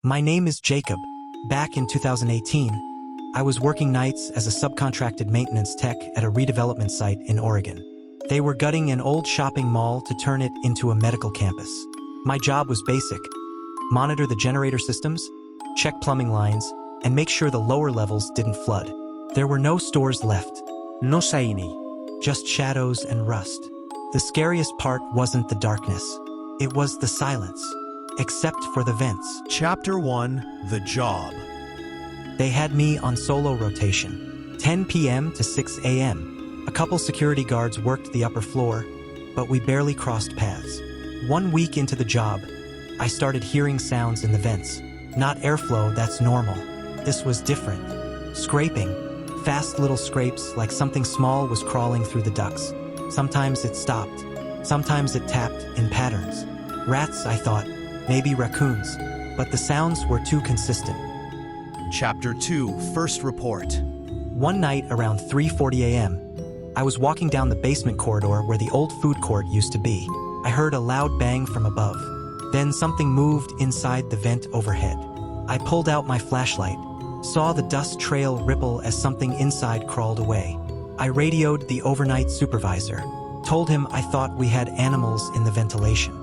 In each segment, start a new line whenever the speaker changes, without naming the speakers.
My name is Jacob. Back in 2018, I was working nights as a subcontracted maintenance tech at a redevelopment site in Oregon. They were gutting an old shopping mall to turn it into a medical campus. My job was basic: monitor the generator systems, check plumbing lines, and make sure the lower levels didn't flood. There were no stores left.
No shiny.
Just shadows and rust. The scariest part wasn't the darkness. It was the silence. Except for the vents.
Chapter 1: The Job.
They had me on solo rotation, 10 p.m. to 6 a.m. A couple security guards worked the upper floor, but we barely crossed paths. 1 week into the job, I started hearing sounds in the vents. Not airflow, that's normal. This was different. Scraping. Fast little scrapes, like something small was crawling through the ducts. Sometimes it stopped. Sometimes it tapped in patterns. Rats, I thought. Maybe raccoons. But the sounds were too consistent.
Chapter 2: First Report.
One night around 3:40 a.m., I was walking down the basement corridor where the old food court used to be. I heard a loud bang from above. Then something moved inside the vent overhead. I pulled out my flashlight, saw the dust trail ripple as something inside crawled away. I radioed the overnight supervisor, told him I thought we had animals in the ventilation.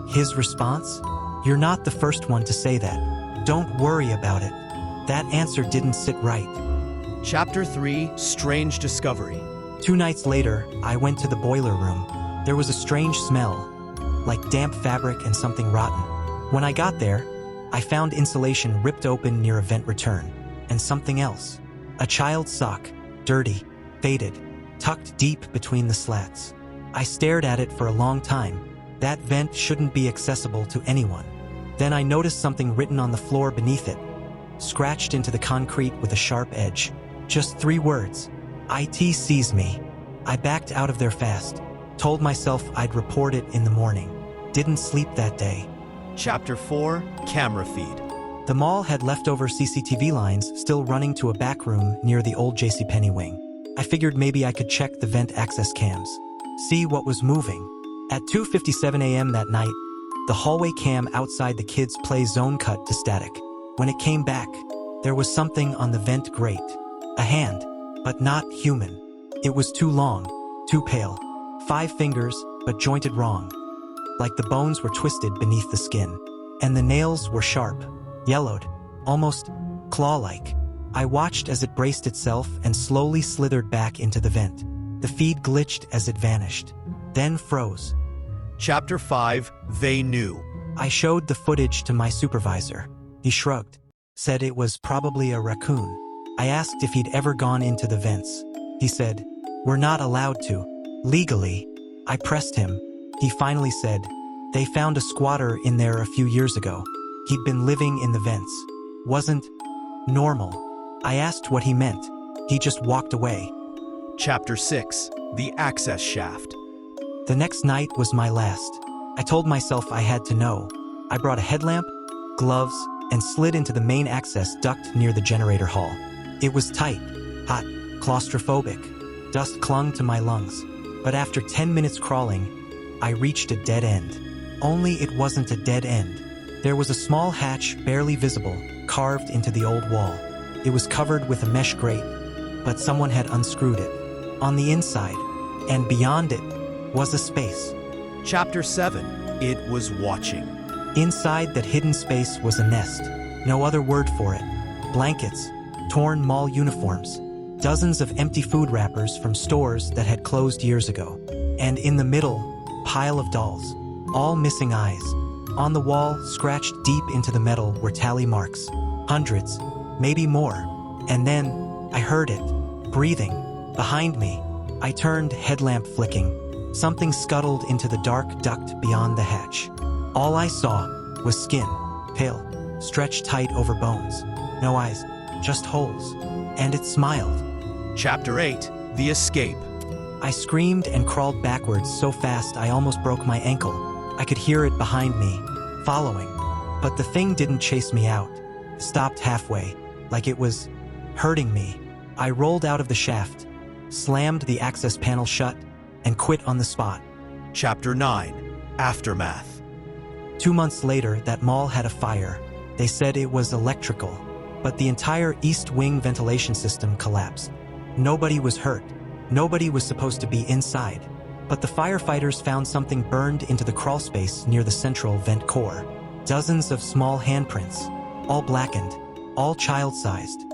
His response? "You're not the first one to say that. Don't worry about it." That answer didn't sit right.
Chapter 3: Strange Discovery.
2 nights later, I went to the boiler room. There was a strange smell, like damp fabric and something rotten. When I got there, I found insulation ripped open near a vent return. And something else. A child's sock, dirty, faded, tucked deep between the slats. I stared at it for a long time. That vent shouldn't be accessible to anyone. Then I noticed something written on the floor beneath it, scratched into the concrete with a sharp edge. Just 3 words. "IT sees me." I backed out of there fast, told myself I'd report it in the morning. Didn't sleep that day.
Chapter 4: Camera Feed.
The mall had leftover CCTV lines still running to a back room near the old JCPenney wing. I figured maybe I could check the vent access cams, see what was moving. At 2:57 a.m. that night, the hallway cam outside the kids' play zone cut to static. When it came back, there was something on the vent grate. A hand, but not human. It was too long, too pale. 5 fingers, but jointed wrong. Like the bones were twisted beneath the skin. And the nails were sharp, yellowed, almost claw-like. I watched as it braced itself and slowly slithered back into the vent. The feed glitched as it vanished, then froze.
Chapter 5: They Knew.
I showed the footage to my supervisor. He shrugged, said it was probably a raccoon. I asked if he'd ever gone into the vents. He said, "We're not allowed to. Legally." I pressed him. He finally said, "They found a squatter in there a few years ago. He'd been living in the vents. Wasn't normal." I asked what he meant. He just walked away.
Chapter 6: The Access Shaft.
The next night was my last. I told myself I had to know. I brought a headlamp, gloves, and slid into the main access duct near the generator hall. It was tight, hot, claustrophobic. Dust clung to my lungs. But after 10 minutes crawling, I reached a dead end. Only it wasn't a dead end. There was a small hatch, barely visible, carved into the old wall. It was covered with a mesh grate, but someone had unscrewed it. On the inside, and beyond it, was a space.
Chapter 7: It Was Watching.
Inside that hidden space was a nest. No other word for it. Blankets, torn mall uniforms, dozens of empty food wrappers from stores that had closed years ago. And in the middle, pile of dolls, all missing eyes. On the wall, scratched deep into the metal, were tally marks. Hundreds, maybe more. And then, I heard it, breathing, behind me. I turned, headlamp flicking. Something scuttled into the dark duct beyond the hatch. All I saw was skin, pale, stretched tight over bones. No eyes, just holes. And it smiled.
Chapter 8: The Escape.
I screamed and crawled backwards so fast I almost broke my ankle. I could hear it behind me, following. But the thing didn't chase me out. Stopped halfway, like it was hurting me. I rolled out of the shaft, slammed the access panel shut, and quit on the spot.
Chapter 9: Aftermath.
2 months later, that mall had a fire. They said it was electrical, but the entire east wing ventilation system collapsed. Nobody was hurt. Nobody was supposed to be inside. But the firefighters found something burned into the crawlspace near the central vent core. Dozens of small handprints, all blackened, all child-sized.